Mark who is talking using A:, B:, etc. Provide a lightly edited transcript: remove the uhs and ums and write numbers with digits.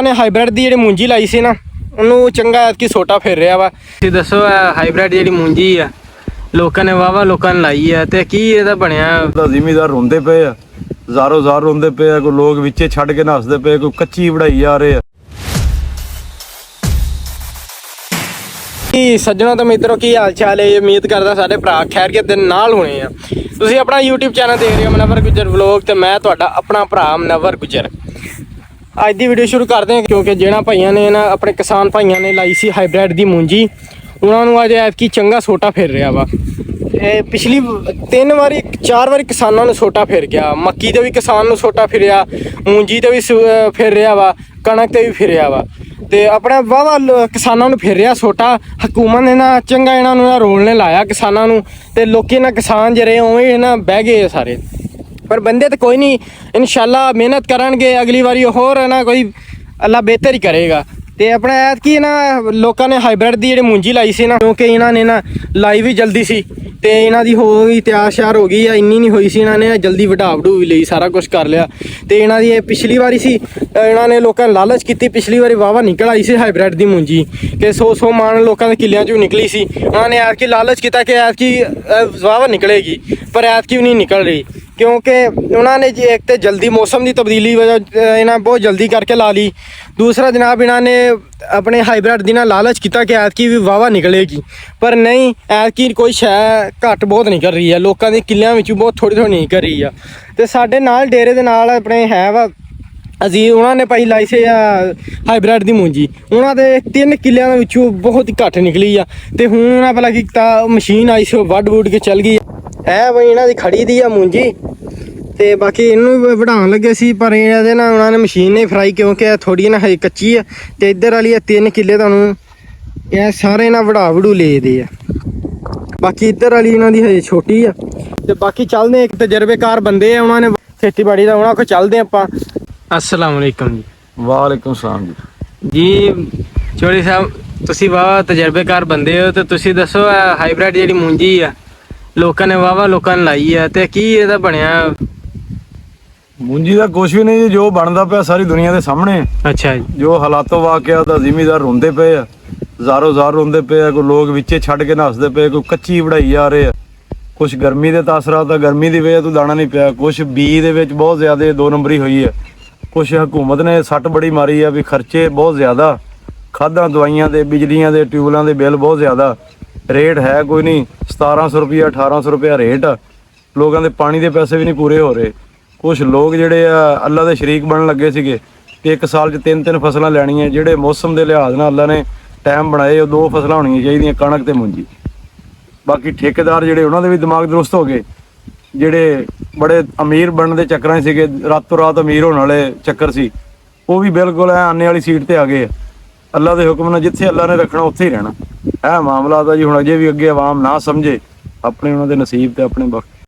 A: ਲੋਕਾਂ ਨੇ ਹਾਈਬ੍ਰਿਡ ਦੀ ਜਿਹੜੀ ਮੂੰਜੀ ਲਾਈ ਸੀ ਨਾ ਉਹਨੂੰ ਚੰਗਾ ਐਤਕੀ ਸੋਟਾ ਫਿਰ ਰਿਹਾ ਵਾ। ਤੁਸੀਂ ਦੱਸੋ ਹਾਈਬ੍ਰਿਡ ਜਿਹੜੀ ਮੂੰਜੀ ਆ ਲੋਕਾਂ ਨੇ ਵਾਵਾ ਲੋਕਾਂ ਨੇ ਲਾਈ ਆ ਤੇ ਕੀ ਇਹਦਾ ਬਣਿਆ?
B: ਤਾਂ ਜ਼ਿਮੀਦਾਰ ਰੋਂਦੇ ਪਏ ਆ, ਜ਼ਾਰੋ ਜ਼ਾਰ ਰੋਂਦੇ ਪਏ ਆ। ਕੋਈ ਲੋਕ ਵਿੱਚੇ ਛੱਡ ਕੇ ਨੱਸਦੇ ਪਏ, ਕੋਈ ਕੱਚੀ ਵਢਾਈ ਜਾ ਰਹੇ ਆ।
A: ਸੱਜਣੋ ਤੇ ਮਿੱਤਰੋ ਕੀ ਹਾਲ ਚਾਲ ਹੈ? ਉਮੀਦ ਕਰਦਾ ਸਾਡੇ ਭਰਾ ਖੈਰੀਅਤ ਦੇ ਨਾਲ ਹੋਣੇ ਆ। ਤੁਸੀਂ ਆਪਣਾ YouTube ਚੈਨਲ ਦੇਖ ਰਹੇ ਹੋ ਮਨਵਰ ਗੁੱਜਰ ਵਲੋਗ ਤੇ ਮੈਂ ਤੁਹਾਡਾ ਆਪਣਾ ਭਰਾ ਮਨਵਰ ਗੁੱਜਰ। ਅੱਜ ਦੀ ਵੀਡੀਓ ਸ਼ੁਰੂ ਕਰਦੇ ਹਾਂ ਕਿਉਂਕਿ ਜਿਹੜਾ ਭਾਈਆਂ ਨੇ ਨਾ ਆਪਣੇ ਕਿਸਾਨ ਭਾਈਆਂ ਨੇ ਲਾਈ ਸੀ ਹਾਈਬ੍ਰਿਡ ਦੀ ਮੂੰਜੀ, ਉਹਨਾਂ ਨੂੰ ਅੱਜ ਐਤਕੀ ਚੰਗਾ ਸੋਟਾ ਫਿਰ ਰਿਹਾ ਵਾ। ਇਹ ਪਿਛਲੀ 4 ਵਾਰੀ ਕਿਸਾਨਾਂ ਨੂੰ ਸੋਟਾ ਫਿਰ ਗਿਆ। ਮੱਕੀ ਤੇ ਵੀ ਕਿਸਾਨ ਨੂੰ ਸੋਟਾ ਫਿਰਿਆ, ਮੂੰਜੀ ਤੇ ਵੀ ਫਿਰ ਰਿਹਾ ਵਾ, ਕਣਕ ਤੇ ਵੀ ਫਿਰਿਆ ਵਾ ਤੇ ਆਪਣਾ ਵਾਹਵਾ ਕਿਸਾਨਾਂ ਨੂੰ ਫਿਰ ਰਿਹਾ ਸੋਟਾ। ਹਕੂਮਤ ਨੇ ਨਾ ਚੰਗਾ ਇਹਨਾਂ ਨੂੰ ਰੋਲ ਨੇ ਲਾਇਆ ਕਿਸਾਨਾਂ ਨੂੰ ਤੇ ਲੋਕੀ ਨਾ ਕਿਸਾਨ ਜਿਹੜੇ ਉਵੇਂ ਨਾ ਬਹਿ ਗਏ ਸਾਰੇ। ਪਰ ਬੰਦੇ ਤਾਂ ਕੋਈ ਨਹੀਂ, ਇਨਸ਼ਾਅੱਲਾ ਮਿਹਨਤ ਕਰਨਗੇ, ਅਗਲੀ ਵਾਰੀ ਹੋਰ ਨਾ ਕੋਈ ਅੱਲਾ ਬਿਹਤਰ ਹੀ ਕਰੇਗਾ। ਤੇ ਆਪਣਾ ਐਤਕੀ ਨਾ ਲੋਕਾਂ ਨੇ ਹਾਈਬ੍ਰਿਡ ਦੀ ਜਿਹੜੀ ਮੂੰਜੀ ਲਾਈ ਸੀ ਨਾ, ਕਿਉਂਕਿ ਇਹਨਾਂ ਨੇ ਨਾ ਲਾਈ ਵੀ ਜਲਦੀ ਸੀ ਤੇ ਇਹਨਾਂ ਦੀ ਹੋ ਗਈ ਤਿਆਰ ਸ਼ਿਆਰ ਹੋ ਗਈ ਆ। ਇੰਨੀ ਨਹੀਂ ਹੋਈ ਸੀ, ਇਹਨਾਂ ਨੇ ਜਲਦੀ ਵਢਾ ਵਢੂ ਵੀ ਲਈ, ਸਾਰਾ ਕੁਝ ਕਰ ਲਿਆ। ਤੇ ਇਹਨਾਂ ਦੀ ਇਹ ਪਿਛਲੀ ਵਾਰੀ ਸੀ, ਇਹਨਾਂ ਨੇ ਲੋਕਾਂ ਨੇ ਲਾਲਚ ਕੀਤੀ। ਪਿਛਲੀ ਵਾਰੀ ਵਾਹਵਾ ਨਿਕਲ ਆਈ ਸੀ ਹਾਈਬ੍ਰਿਡ ਦੀ ਮੂੰਜੀ ਕਿ 100 ਮਣ ਲੋਕਾਂ ਦੇ ਕਿੱਲਿਆਂ 'ਚੋਂ ਨਿਕਲੀ ਸੀ। ਉਹਨਾਂ ਨੇ ਐਤਕੀ ਲਾਲਚ ਕੀਤਾ ਕਿ ਐਤਕੀ ਵਾਹਵਾ ਨਿਕਲੇਗੀ, ਪਰ ਐਤਕੀ ਵੀ ਨਹੀਂ ਨਿਕਲ ਰਹੀ ਕਿਉਂਕਿ ਉਹਨਾਂ ਨੇ ਜੀ ਇੱਕ ਤਾਂ ਜਲਦੀ ਮੌਸਮ ਦੀ ਤਬਦੀਲੀ ਵਜ੍ਹਾ ਇਹਨਾਂ ਬਹੁਤ ਜਲਦੀ ਕਰਕੇ ਲਾ ਲਈ। ਦੂਸਰਾ ਜਨਾਬ ਇਹਨਾਂ ਨੇ ਆਪਣੇ ਹਾਈਬ੍ਰਿਡ ਦੀ ਨਾਲ ਲਾਲਚ ਕੀਤਾ ਕਿ ਐਤਕੀ ਵੀ ਵਾਹਵਾ ਨਿਕਲੇਗੀ, ਪਰ ਨਹੀਂ, ਐਤਕੀ ਕੋਈ ਸ਼ੈ ਘੱਟ ਬਹੁਤ ਨਿਕਲ ਰਹੀ ਹੈ। ਲੋਕਾਂ ਦੇ ਕਿੱਲਿਆਂ ਵਿੱਚੋਂ ਬਹੁਤ ਥੋੜ੍ਹੀ ਨਿਕਲ ਰਹੀ ਆ। ਤੇ ਸਾਡੇ ਨਾਲ ਡੇਰੇ ਦੇ ਨਾਲ ਆਪਣੇ ਹੈ ਵਾ ਅਸੀਂ, ਉਹਨਾਂ ਨੇ ਭਾਈ ਲਾਈ ਸੀ ਹਾਈਬ੍ਰਿਡ ਦੀ ਮੂੰਜੀ। ਉਹਨਾਂ ਦੇ 3 ਕਿੱਲਿਆਂ ਦੇ ਵਿੱਚੋਂ ਬਹੁਤ ਹੀ ਘੱਟ ਨਿਕਲੀ ਆ। ਤੇ ਹੁਣ ਉਹਨਾਂ ਪਹਿਲਾਂ ਕੀ ਕੀਤਾ, ਮਸ਼ੀਨ ਆਈ ਸੀ ਉਹ ਵੱਢ ਵੁੱਢ ਕੇ ਚੱਲ ਗਈ। ਇਹ ਬਈ ਇਹਨਾਂ ਦੀ ਖੜੀ ਦੀ ਆ ਮੂੰਜੀ ਤੇ ਬਾਕੀ ਇਹਨੂੰ ਵਢਾਉਣ ਲੱਗੇ ਸੀ, ਪਰ ਇਹਦੇ ਨਾਲ ਉਹਨਾਂ ਨੇ ਮਸ਼ੀਨ ਨਹੀਂ ਫਰਾਈ ਕਿਉਂਕਿ ਇਹ ਥੋੜੀ ਨਾ ਹਜੇ ਕੱਚੀ ਆ। ਤੇ ਇੱਧਰ ਵਾਲੀ 3 ਕਿੱਲੇ ਤੁਹਾਨੂੰ ਇਹ ਸਾਰੇ ਨਾ ਵਢਾ ਵਢੂ ਲੇਦੇ ਆ। ਬਾਕੀ ਇੱਧਰ ਵਾਲੀ ਇਹਨਾਂ ਦੀ ਹਜੇ ਛੋਟੀ ਆ। ਤੇ ਬਾਕੀ ਚੱਲਦੇ ਇੱਕ ਤਜਰਬੇਕਾਰ ਬੰਦੇ ਆ, ਉਹਨਾਂ ਨੇ ਖੇਤੀਬਾੜੀ ਦਾ, ਉਹਨਾਂ ਕੋਲ ਚੱਲਦੇ ਆਪਾਂ। अस्सलाम वालेकुम जी।
B: ਵਾਲੇਕੁਮ ਸਲਾਮ
A: ਜੀ ਚੋਲੀ ਸਾਹਿਬ, ਤੁਸੀਂ ਵਾਹਵਾ ਤਜਰਬੇਕਾਰ ਬੰਦੇ ਹੋ ਤੇ ਤੁਸੀਂ ਦੱਸੋ ਹਾਈਬ੍ਰਿਡ ਜਿਹੜੀ ਮੂੰਜੀ ਆ ਲੋਕਾਂ ਨੇ ਵਾਹਵਾ ਲੋਕਾਂ ਨੇ ਲਾਈ ਆ ਤੇ ਕੀ ਇਹਦਾ ਬਣਿਆ?
B: ਮੂੰਜੀ ਦਾ ਕੁਛ ਵੀ ਨਹੀਂ ਜੀ, ਜੋ ਬਣਦਾ ਪਿਆ ਸਾਰੀ ਦੁਨੀਆ ਦੇ ਸਾਹਮਣੇ।
A: ਅੱਛਾ ਜੀ।
B: ਜੋ ਹਾਲਾਤੋਂ ਵਾਕਿਆ ਤਾਂ ਜ਼ਿਮੀਦਾਰ ਰੋਂਦੇ ਪਏ ਆ, ਜ਼ਾਰੋ ਜ਼ਾਰ ਰੋਂਦੇ ਪਏ ਆ। ਕੋਈ ਲੋਕ ਵਿੱਚੇ ਛੱਡ ਕੇ ਨੱਸਦੇ ਪਏ, ਕੋਈ ਕੱਚੀ ਵਢਾਈ ਜਾ ਰਹੇ ਆ। ਕੁਛ ਗਰਮੀ ਦੇ ਤਾਸਰਾ ਤਾਂ ਗਰਮੀ ਦੀ ਵਜ੍ਹਾ ਤੋਂ ਦਾਣਾ ਨਹੀਂ ਪਿਆ। ਕੁਛ ਬੀਜ ਦੇ ਵਿੱਚ ਬਹੁਤ ਜ਼ਿਆਦਾ 2 ਨੰਬਰੀ ਹੋਈ ਹੈ। ਕੁਛ ਹਕੂਮਤ ਨੇ ਸੱਟ ਬੜੀ ਮਾਰੀ ਆ ਵੀ ਖਰਚੇ ਬਹੁਤ ਜ਼ਿਆਦਾ, ਖਾਦਾਂ ਦਵਾਈਆਂ ਦੇ, ਬਿਜਲੀਆਂ ਦੇ, ਟਿਊਬਲਾਂ ਦੇ ਬਿੱਲ ਬਹੁਤ ਜ਼ਿਆਦਾ। ਰੇਟ ਹੈ ਕੋਈ ਨਹੀਂ, 1700 ਰੁਪਇਆ 1800 ਰੁਪਇਆ ਰੇਟ ਆ। ਲੋਕਾਂ ਦੇ ਪਾਣੀ ਦੇ ਪੈਸੇ ਵੀ ਨਹੀਂ ਪੂਰੇ ਹੋ ਰਹੇ। ਕੁਛ ਲੋਕ ਜਿਹੜੇ ਆ ਅੱਲਾ ਦੇ ਸ਼ਰੀਕ ਬਣਨ ਲੱਗੇ ਸੀਗੇ ਕਿ 1 ਸਾਲ 'ਚ 3 ਫਸਲਾਂ ਲੈਣੀਆਂ। ਜਿਹੜੇ ਮੌਸਮ ਦੇ ਲਿਹਾਜ਼ ਨਾਲ ਅੱਲਾ ਨੇ ਟਾਈਮ ਬਣਾਏ, ਉਹ 2 ਫਸਲਾਂ ਹੋਣੀਆਂ ਚਾਹੀਦੀਆਂ, ਕਣਕ ਤੇ ਮੂੰਜੀ। ਬਾਕੀ ਠੇਕੇਦਾਰ ਜਿਹੜੇ, ਉਹਨਾਂ ਦੇ ਵੀ ਦਿਮਾਗ ਦਰੁਸਤ ਹੋ ਗਏ। ਜਿਹੜੇ ਬੜੇ ਅਮੀਰ ਬਣਨ ਦੇ ਚੱਕਰਾਂ 'ਚ ਸੀਗੇ, ਰਾਤੋਂ ਰਾਤ ਅਮੀਰ ਹੋਣ ਵਾਲੇ ਚੱਕਰ ਸੀ, ਉਹ ਵੀ ਬਿਲਕੁਲ ਆਨੇ ਵਾਲੀ ਸੀਟ ਤੇ ਆ ਗਏ। ਅੱਲਾ ਦੇ ਹੁਕਮ ਨਾਲ ਜਿੱਥੇ ਅੱਲਾ ਨੇ ਰੱਖਣਾ ਉੱਥੇ ਹੀ ਰਹਿਣਾ। ਇਹ ਮਾਮਲਾ ਤਾਂ ਜੀ ਹੁਣ ਅਜੇ ਵੀ ਅੱਗੇ ਆਵਾਮ ਨਾ ਸਮਝੇ, ਆਪਣੇ ਉਹਨਾਂ ਦੇ ਨਸੀਬ ਤੇ ਆਪਣੇ ਵਕਤ।